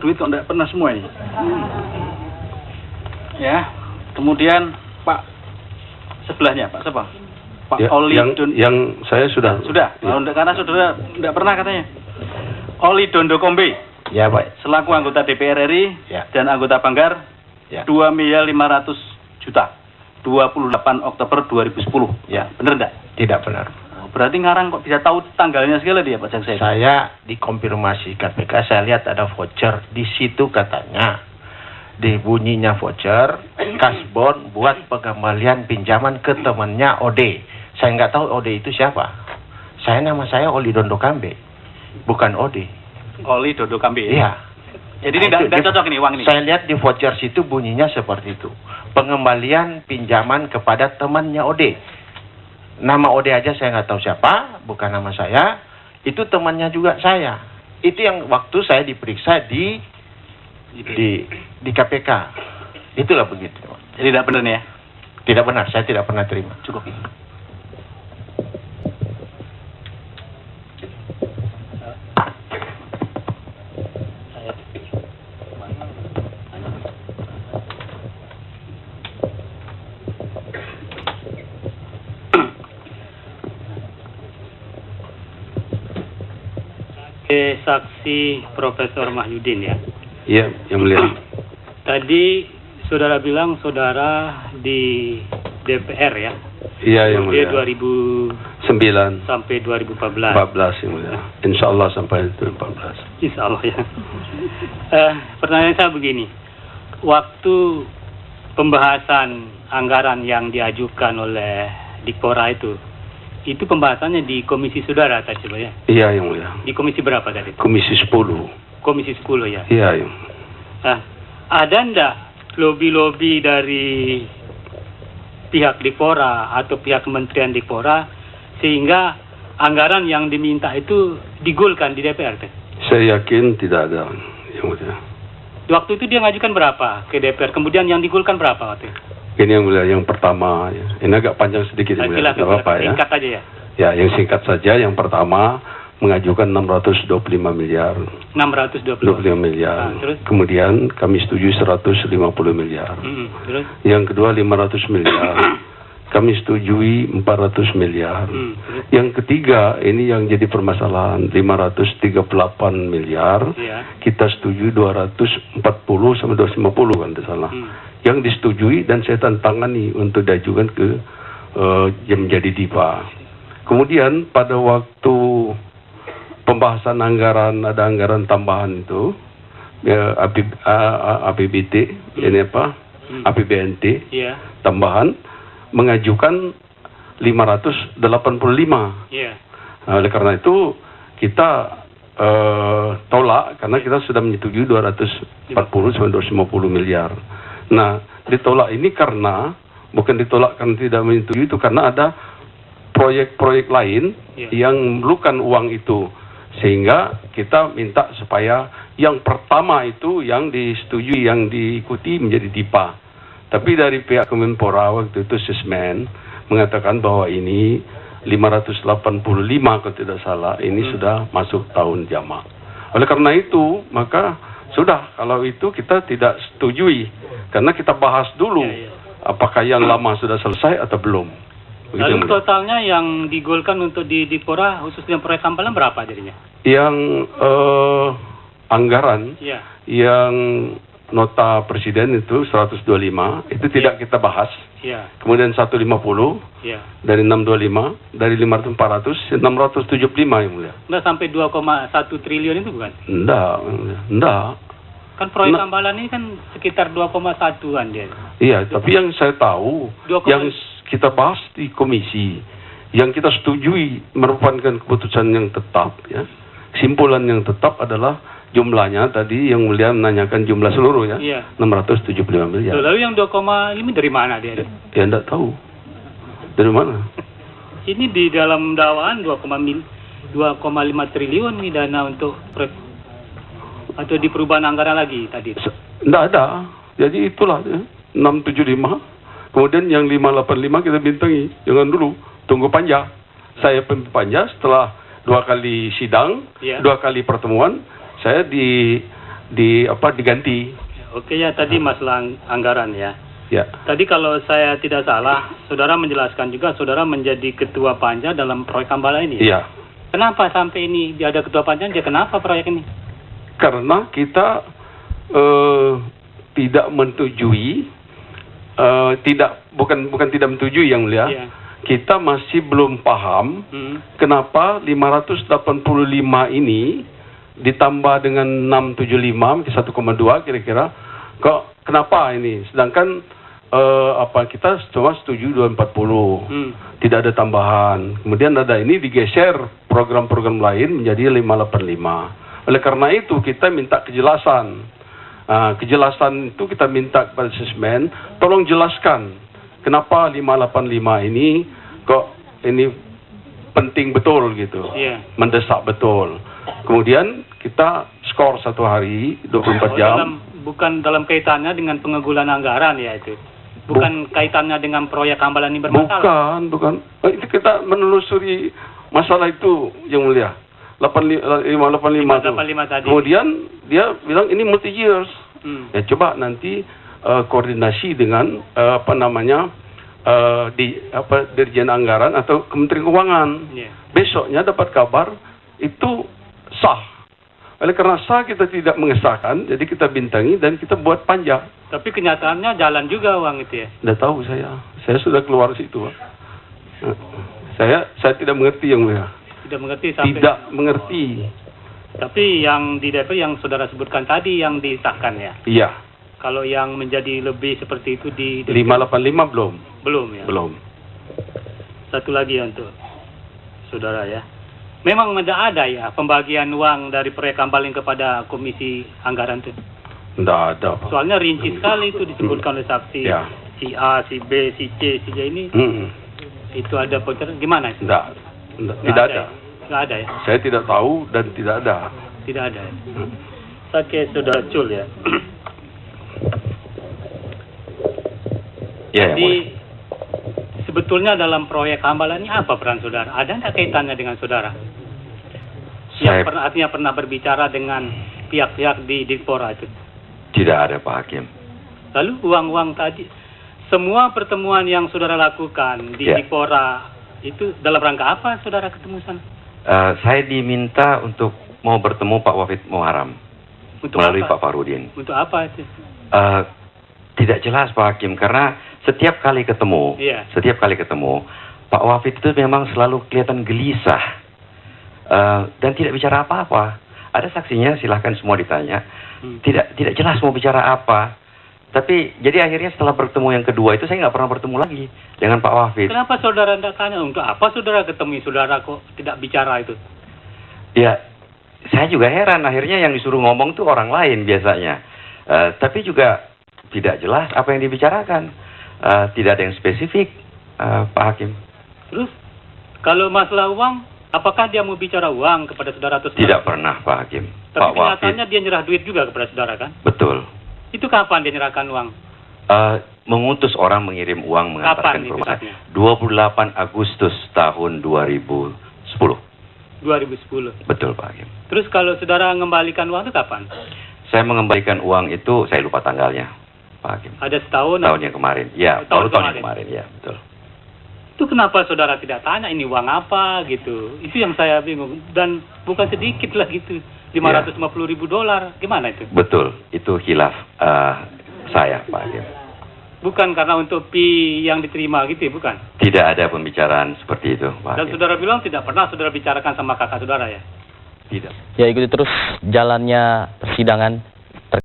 duit kok enggak pernah semua ini. Ya, kemudian Pak sebelahnya, Pak siapa? Pak ya, Oli yang saya sudah. Ya. Karena saudara enggak pernah katanya. Oli Dondokombe. Ya, Pak. Selaku anggota DPR RI ya. Dan anggota Banggar. Ya. 2.500.000.000. 28 Oktober 2010. Ya, benar enggak? Tidak benar. Berarti ngarang kok bisa tahu tanggalnya segala dia, Pak Jaksa? Saya dikonfirmasi KPK, saya lihat ada voucher di situ katanya. Dibunyinya voucher, kasbon buat pengembalian pinjaman ke temannya OD. Saya nggak tahu OD itu siapa. Nama saya Oli Dondokambe, bukan OD. Oli Dondokambe. Iya. Jadi ini nggak cocok ini uang ini. Saya lihat di voucher situ bunyinya seperti itu. Pengembalian pinjaman kepada temannya OD. Nama OD aja saya nggak tahu siapa, bukan nama saya. Itu temannya juga saya. Itu yang waktu saya diperiksa di KPK. Itulah begitu. Jadi tidak benar ya? Tidak benar, saya tidak pernah terima. Cukup. Saksi Profesor Mahyudin ya. Iya, yang mulia. Tadi saudara bilang saudara di DPR ya. Iya, yang mulia. 2009 sampai 2014. 14 yang mulia. Insya Allah sampai 2014. Insya Allah ya. Pertanyaan saya begini. Waktu pembahasan anggaran yang diajukan oleh Dikpora itu pembahasannya di komisi saudara tadi Pak ya? Iya yang mulia. Di komisi berapa tadi? Komisi 10. Komisi 10 ya? Iya yang. Ada ndak lobby-lobby dari pihak Dikpora atau pihak Kementerian Dikpora sehingga anggaran yang diminta itu digolkan di DPR Pak? Saya yakin tidak ada yang mulia. Waktu itu dia ngajukan berapa ke DPR? Kemudian yang digolkan berapa waktu itu? Ini yang mulia, yang pertama ya. Ini agak panjang sedikit yang mulia, tidak apa-apa ya. Singkat aja ya. Ya, yang singkat saja. Yang pertama mengajukan 625 miliar. 625 miliar. Terus? Kemudian kami setuju 150 miliar. Terus? Yang kedua 500 miliar. Kami setujui 400 miliar. Yang ketiga ini yang jadi permasalahan 538 miliar. Kita setuju 240 sampai 250 kan tidak salah. Yang disetujui dan saya tantangani untuk diajukan ke yang menjadi DIPA. Kemudian pada waktu pembahasan anggaran, ada anggaran tambahan itu ya, APBT ini apa? APBNT tambahan mengajukan 585. Oleh karena itu kita tolak karena kita sudah menyetujui 240 sampai 250 miliar. Nah, ditolak ini karena bukan ditolak karena tidak menyetujui, itu karena ada proyek-proyek lain yang memerlukan uang itu, sehingga kita minta supaya yang pertama itu yang disetujui, yang diikuti menjadi DIPA. Tapi dari pihak Kemenpora waktu itu Sismen mengatakan bahwa ini 585 kalau tidak salah, ini sudah masuk tahun jamak. Oleh karena itu maka sudah, kalau itu kita tidak setujui karena kita bahas dulu apakah yang lama sudah selesai atau belum. Lalu totalnya yang digolkan untuk di Dikpora khususnya proyek Tampalan berapa jadinya? Yang anggaran yang nota presiden itu 125 itu tidak kita bahas. Kemudian 150 dari 625, dari 500 400 675 yang mulia. Enggak sampai 2,1 triliun itu bukan? Enggak. Kan proyek Tambalan ini kan sekitar 2,1-an dia. Iya, tapi yang saya tahu yang kita bahas di komisi, yang kita setujui merupakan keputusan yang tetap ya. Kesimpulan yang tetap adalah jumlahnya tadi yang mulia menanyakan jumlah seluruh ya. 675 miliar. Lalu yang 2,5 dari mana dia? Ya enggak tahu. Dari mana? Ini di dalam dakwaan 2,5 triliun nih dana untuk proyek atau di perubahan anggaran lagi tadi? Enggak ada. Jadi itulah ya, 675. Kemudian yang 585 kita bintangi. Jangan dulu, tunggu panja. Saya panja setelah 2 kali sidang, 2 kali pertemuan, saya diganti. Oke ya, tadi masalah anggaran ya. Ya. Tadi kalau saya tidak salah, saudara menjelaskan juga saudara menjadi ketua panja dalam proyek Hambalang ini. Iya. Kenapa sampai ini dia ada ketua panja? Kenapa proyek ini? Karena kita tidak menyetujui, bukan tidak menyetujui yang mulia. Iya. Kita masih belum paham kenapa 585 ini ditambah dengan 675 1,2 kira-kira. Kok kenapa ini? Sedangkan kita cuma setuju 240. Tidak ada tambahan. Kemudian ada ini digeser program-program lain menjadi 585. Oleh karena itu kita minta kejelasan. Kejelasan itu kita minta kepada Sesmen, tolong jelaskan kenapa 585 ini kok ini penting betul gitu. Iya. Mendesak betul. Kemudian kita skor 1 hari 24 jam. Bukan dalam kaitannya dengan pengegulan anggaran ya itu. Bukan kaitannya dengan proyek Hambalang ini bermasalah. Bukan. Itu kita menelusuri masalah itu yang mulia. 585 itu. Tadi. Kemudian dia bilang ini multi years. Ya coba nanti koordinasi dengan Dirjen Anggaran atau Kementerian Keuangan. Yeah. Besoknya dapat kabar itu sah. Oleh karena sah kita tidak mengesahkan, jadi kita bintangi dan kita buat panja. Tapi kenyataannya jalan juga uang itu ya? Tidak tahu saya sudah keluar situ, Pak. Saya tidak mengerti yang mulia. Tidak mengerti sampai. Tidak mengerti. Tapi yang di DPR yang saudara sebutkan tadi yang disahkan ya? Iya. Kalau yang menjadi lebih seperti itu di 585 belum? Belum ya? Belum. Satu lagi untuk saudara ya. Memang tidak ada ya pembagian uang dari proyek Hambalang kepada Komisi Anggaran itu? Tidak ada, Pak. Soalnya rinci sekali itu disebutkan oleh saksi. Ya. Si A, si B, si C, si D ini. Itu ada bocoran gimana itu? Tidak ada. Nggak ada ya? Saya tidak tahu dan tidak ada. Tidak ada ya? Oke, sudah Cul ya. Jadi sebetulnya dalam proyek Hambalang ini apa peran saudara? Ada nggak kaitannya dengan saudara? Yang artinya pernah berbicara dengan pihak-pihak di Dikpora itu? Tidak ada, Pak Hakim. Lalu uang-uang tadi, semua pertemuan yang saudara lakukan di Dikpora itu dalam rangka apa saudara ketemu sana? Saya diminta untuk mau bertemu Pak Wafid Muharram melalui apa? Pak Farudin. Untuk apa itu? Tidak jelas, Pak Hakim, karena setiap kali ketemu, Pak Wafid itu memang selalu kelihatan gelisah dan tidak bicara apa-apa. Ada saksinya, silahkan semua ditanya. Tidak jelas mau bicara apa. Tapi jadi akhirnya setelah bertemu yang kedua itu saya nggak pernah bertemu lagi dengan Pak Wafid. Kenapa saudara tidak tanya untuk apa saudara ketemu saudara kok tidak bicara itu? Ya, saya juga heran. Akhirnya yang disuruh ngomong tuh orang lain biasanya. Tapi juga tidak jelas apa yang dibicarakan. Tidak ada yang spesifik, Pak Hakim. Terus, kalau masalah uang, apakah dia mau bicara uang kepada saudara atau saudara? Tidak pernah, Pak Hakim. Tapi Pak kenyataannya Wafid, dia nyerah duit juga kepada saudara kan? betul. Itu kapan dia nyerahkan uang? Mengutus orang mengirim uang mengantarkan ke rumah saya. 28 Agustus tahun 2010. 2010. Betul, Pak Hakim. Terus kalau saudara mengembalikan uang itu kapan? Saya mengembalikan uang itu, saya lupa tanggalnya, Pak Hakim. Ada setahun? Tahun yang kemarin. Ya, Tahun tahun yang kemarin, ya, betul. Itu kenapa saudara tidak tanya ini uang apa gitu? Itu yang saya bingung. Dan bukan sedikit lah gitu. $550.000. Gimana itu? Betul, itu khilaf saya, Pak Hakim. Bukan karena untuk fee yang diterima gitu, bukan? Tidak ada pembicaraan seperti itu, Pak Dan Hakim. saudara bilang tidak pernah saudara bicarakan sama kakak saudara ya? Tidak. Ya, ikuti terus jalannya persidangan